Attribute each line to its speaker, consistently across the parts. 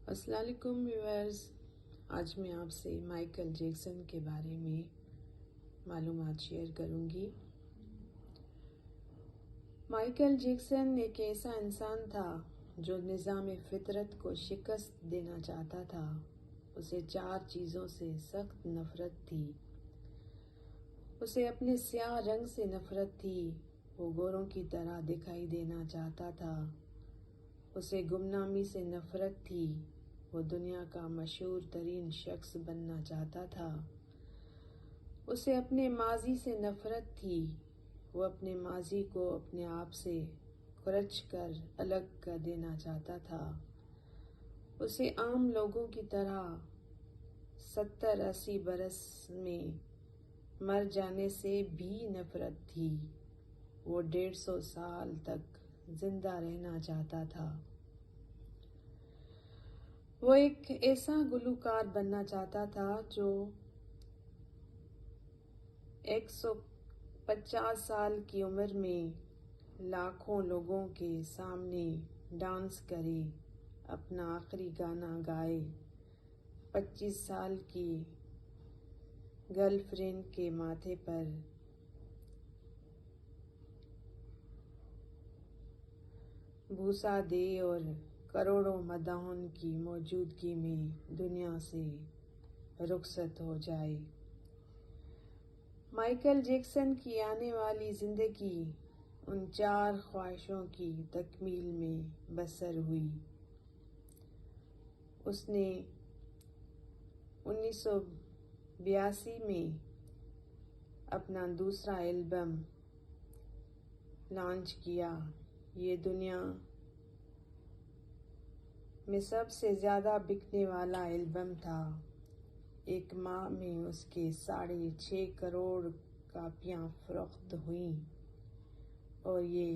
Speaker 1: السلام علیکم ویورز، آج میں آپ سے مائیکل جیکسن کے بارے میں معلومات شیئر کروں گی۔ مائیکل جیکسن ایک ایسا انسان تھا جو نظام فطرت کو شکست دینا چاہتا تھا۔ اسے 4 چیزوں سے سخت نفرت تھی۔ اسے اپنے سیاہ رنگ سے نفرت تھی، وہ گوروں کی طرح دکھائی دینا چاہتا تھا۔ اسے گمنامی سے نفرت تھی، وہ دنیا کا مشہور ترین شخص بننا چاہتا تھا۔ اسے اپنے ماضی سے نفرت تھی، وہ اپنے ماضی کو اپنے آپ سے کھرچ کر الگ کر دینا چاہتا تھا۔ اسے عام لوگوں کی طرح 70-80 برس میں مر جانے سے بھی نفرت تھی۔ وہ 150 سال تک زندہ رہنا چاہتا تھا۔ وہ ایک ایسا گلوکار بننا چاہتا تھا جو 150 سال کی عمر میں لاکھوں لوگوں کے سامنے ڈانس کرے، اپنا آخری گانا گائے، 25 سال کی گرل فرینڈ کے ماتھے پر بوسہ دے اور کروڑوں مداحوں کی موجودگی میں دنیا سے رخصت ہو جائے۔ مائیکل جیکسن کی آنے والی زندگی ان 4 خواہشوں کی تکمیل میں بسر ہوئی۔ اس نے 1982 میں اپنا دوسرا البم لانچ کیا۔ یہ دنیا میں سب سے زیادہ بکنے والا البم تھا۔ ایک ماہ میں اس کے 6.5 کروڑ کاپیاں فروخت ہوئیں اور یہ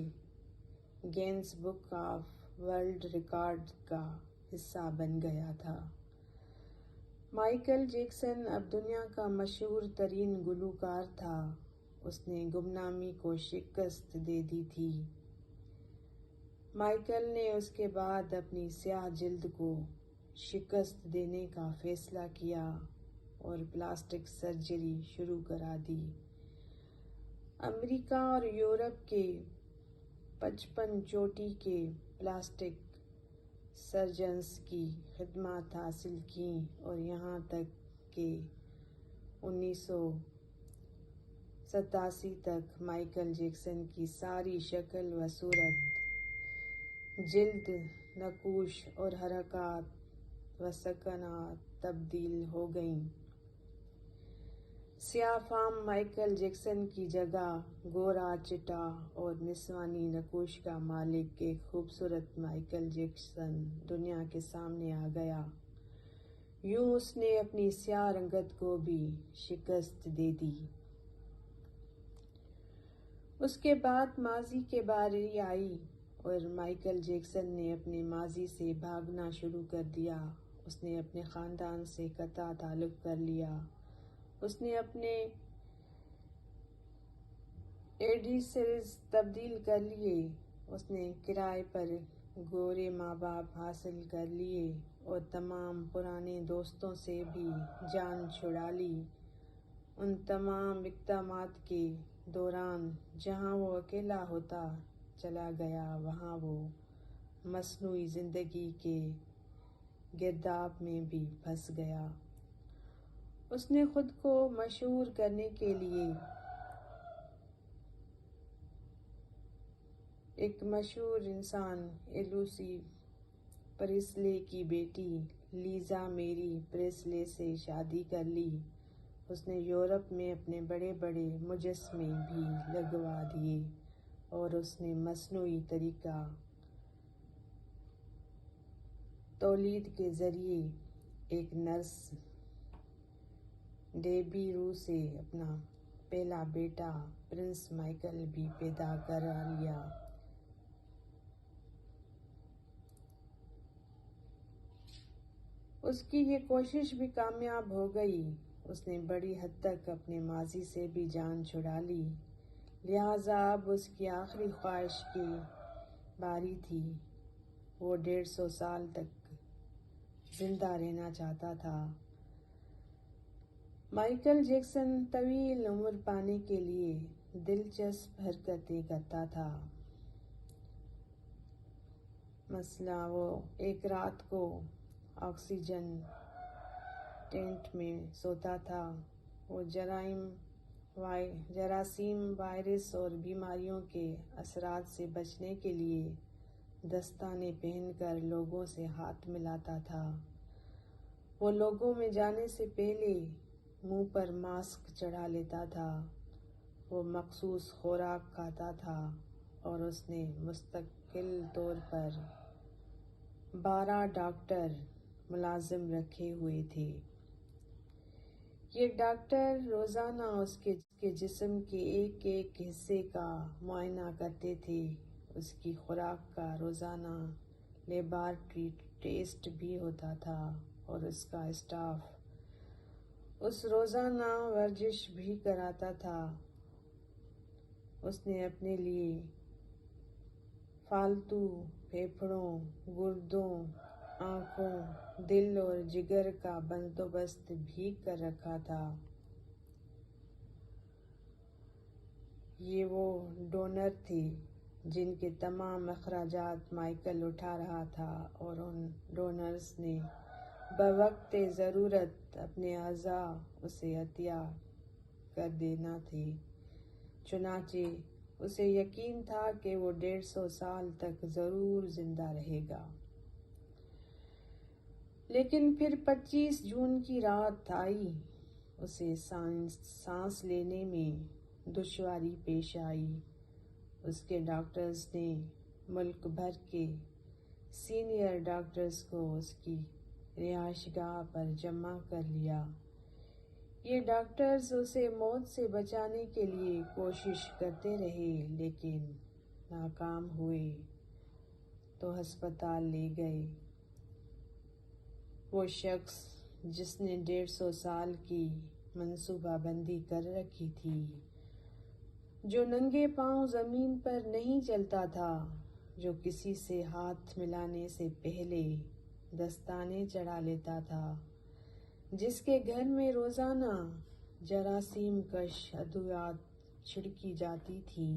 Speaker 1: grains book of world record کا حصہ بن گیا تھا۔ مائیکل جیکسن اب دنیا کا مشہور ترین گلوکار تھا۔ اس نے گمنامی کو شکست دے دی تھی۔ مائیکل نے اس کے بعد اپنی سیاہ جلد کو شکست دینے کا فیصلہ کیا اور پلاسٹک سرجری شروع کرا دی۔ امریکہ اور یورپ کے 55 چوٹی کے پلاسٹک سرجنز کی خدمات حاصل کیں اور یہاں تک کہ 1987 تک مائیکل جیکسن کی ساری شکل و صورت، جلد، نقوش اور حرکات و سکنات تبدیل ہو گئیں۔ سیاہ فام مائیکل جیکسن کی جگہ گورا، چٹا اور نسوانی نقوش کا مالک ایک خوبصورت مائیکل جیکسن دنیا کے سامنے آ گیا۔ یوں اس نے اپنی سیاہ رنگت کو بھی شکست دے دی۔ اس کے بعد ماضی کی باری آئی اور مائیکل جیکسن نے اپنے ماضی سے بھاگنا شروع کر دیا۔ اس نے اپنے خاندان سے قطع تعلق کر لیا۔ اس نے اپنے ایڈریس تبدیل کر لیے۔ اس نے کرائے پر گورے ماں باپ حاصل کر لیے اور تمام پرانے دوستوں سے بھی جان چھڑا لی۔ ان تمام اقدامات کے دوران جہاں وہ اکیلا ہوتا چلا گیا، وہاں وہ مصنوعی زندگی کے گرداب میں بھی پھنس گیا۔ اس نے خود کو مشہور کرنے کے لیے ایک مشہور انسان ایلوسی پریسلے کی بیٹی لیزا میری پریسلے سے شادی کر لی۔ اس نے یورپ میں اپنے بڑے بڑے مجسمے بھی لگوا دیے اور اس نے مصنوعی طریقہ تولید کے ذریعے ایک نرس ڈیبی رو سے اپنا پہلا بیٹا پرنس مائیکل بھی پیدا کرا لیا۔ اس کی یہ کوشش بھی کامیاب ہو گئی۔ اس نے بڑی حد تک اپنے ماضی سے بھی جان چھڑا لی، لہذا اب اس کی آخری خواہش کی باری تھی۔ وہ 150 سال تک زندہ رہنا چاہتا تھا۔ مائیکل جیکسن طویل عمر پانے کے لیے دلچسپ حرکتیں کرتا تھا۔ مثلا وہ ایک رات کو آکسیجن ٹینٹ میں سوتا تھا۔ وہ جراثیم، وائرس اور بیماریوں کے اثرات سے بچنے کے لیے دستانے پہن کر لوگوں سے ہاتھ ملاتا تھا۔ وہ لوگوں میں جانے سے پہلے منہ پر ماسک چڑھا لیتا تھا۔ وہ مخصوص خوراک کھاتا تھا اور اس نے مستقل طور پر 12 ڈاکٹر ملازم رکھے ہوئے تھے۔ یہ ڈاکٹر روزانہ اس کے جسم کے ایک ایک حصے کا معائنہ کرتے تھے۔ اس کی خوراک کا روزانہ لیبارٹری ٹیسٹ بھی ہوتا تھا اور اس کا اسٹاف اس روزانہ ورزش بھی کراتا تھا۔ اس نے اپنے لیے فالتو پھیپھڑوں، گردوں، آنکھوں، دل اور جگر کا بندوبست بھی کر رکھا تھا۔ یہ وہ ڈونر تھے جن کے تمام اخراجات مائیکل اٹھا رہا تھا اور ان ڈونرز نے بوقت ضرورت اپنے اعضاء اسے عطیہ کر دینا تھے۔ چنانچہ اسے یقین تھا کہ وہ 150 سال تک ضرور زندہ رہے گا۔ لیکن پھر 25 جون کی رات آئی۔ اسے سانس لینے میں دشواری پیش آئی۔ اس کے ڈاکٹرز نے ملک بھر کے سینئر ڈاکٹرز کو اس کی رہائش گاہ پر جمع کر لیا۔ یہ ڈاکٹرز اسے موت سے بچانے کے لیے کوشش کرتے رہے لیکن ناکام ہوئے تو ہسپتال لے گئے۔ وہ شخص جس نے 150 سال کی منصوبہ بندی کر رکھی تھی، جو ننگے پاؤں زمین پر نہیں چلتا تھا، جو کسی سے ہاتھ ملانے سے پہلے دستانے چڑھا لیتا تھا، جس کے گھر میں روزانہ جراثیم کش ادویات چھڑکی جاتی تھیں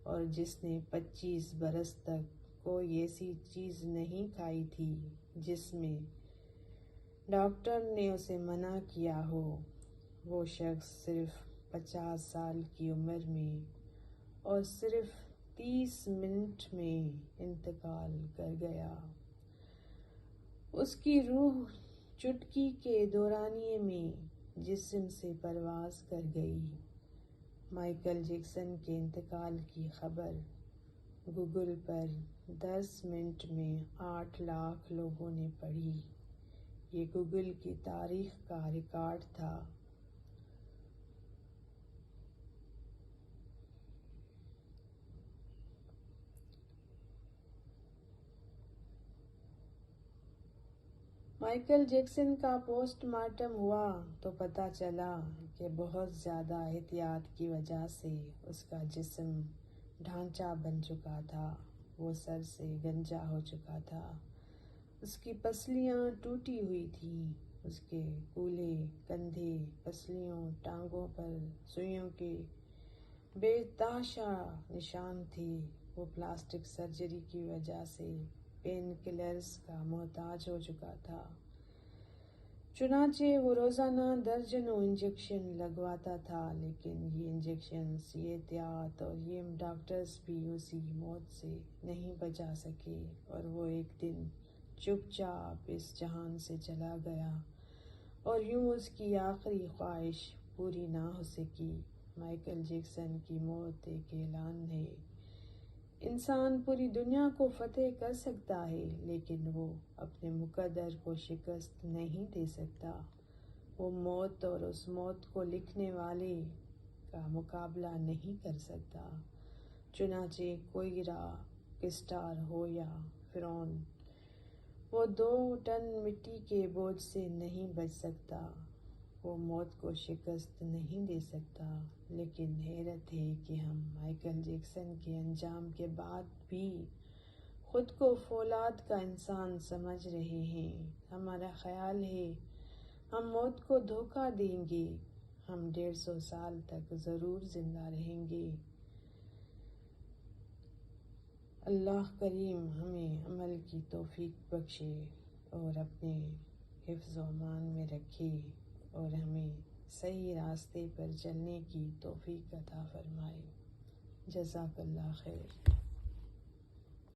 Speaker 1: اور جس نے 25 برس تک کوئی ایسی چیز نہیں کھائی تھی جس میں ڈاکٹر نے اسے منع کیا ہو، وہ شخص صرف 50 سال کی عمر میں اور صرف 30 منٹ میں انتقال کر گیا۔ اس کی روح چٹکی کے دورانیے میں جسم سے پرواز کر گئی۔ مائیکل جیکسن کے انتقال کی خبر گوگل پر 10 منٹ میں 8 لاکھ لوگوں نے پڑھی۔ یہ گوگل کی تاریخ کا ریکارڈ تھا۔ مائیکل جیکسن کا پوسٹ مارٹم ہوا تو پتہ چلا کہ بہت زیادہ احتیاط کی وجہ سے اس کا جسم ڈھانچہ بن چکا تھا۔ وہ سر سے گنجا ہو چکا تھا۔ اس کی پسلیاں ٹوٹی ہوئی تھیں۔ اس کے کولے کندھے، پسلیوں، ٹانگوں پر سوئیوں کے بے تحاشا نشان تھے۔ وہ پلاسٹک سرجری کی وجہ سے پین کلرز کا محتاج ہو چکا تھا۔ چنانچہ وہ روزانہ درجنوں انجیکشن لگواتا تھا، لیکن یہ انجیکشنز، یہ احتیاط اور یہ ڈاکٹرز بھی اسی موت سے نہیں بچا سکے اور وہ ایک دن چپ چاپ اس جہان سے چلا گیا اور یوں اس کی آخری خواہش پوری نہ ہو سکی۔ مائیکل جیکسن کی موت ایک اعلان ہے۔ انسان پوری دنیا کو فتح کر سکتا ہے لیکن وہ اپنے مقدر کو شکست نہیں دے سکتا۔ وہ موت اور اس موت کو لکھنے والے کا مقابلہ نہیں کر سکتا۔ چنانچہ کوئی راک اسٹار ہو یا فرعون، وہ 2 ٹن مٹی کے بوجھ سے نہیں بچ سکتا۔ وہ موت کو شکست نہیں دے سکتا۔ لیکن حیرت ہے کہ ہم مائیکل جیکسن کے انجام کے بعد بھی خود کو فولاد کا انسان سمجھ رہے ہیں. ہمارا خیال ہے ہم موت کو دھوکہ دیں گے، ہم 150 سال تک ضرور زندہ رہیں گے. اللہ کریم ہمیں عمل کی توفیق بخشے اور اپنے حفظ و امان میں رکھے اور ہمیں صحیح راستے پر چلنے کی توفیق عطا فرمائے. جزاک اللہ خیر.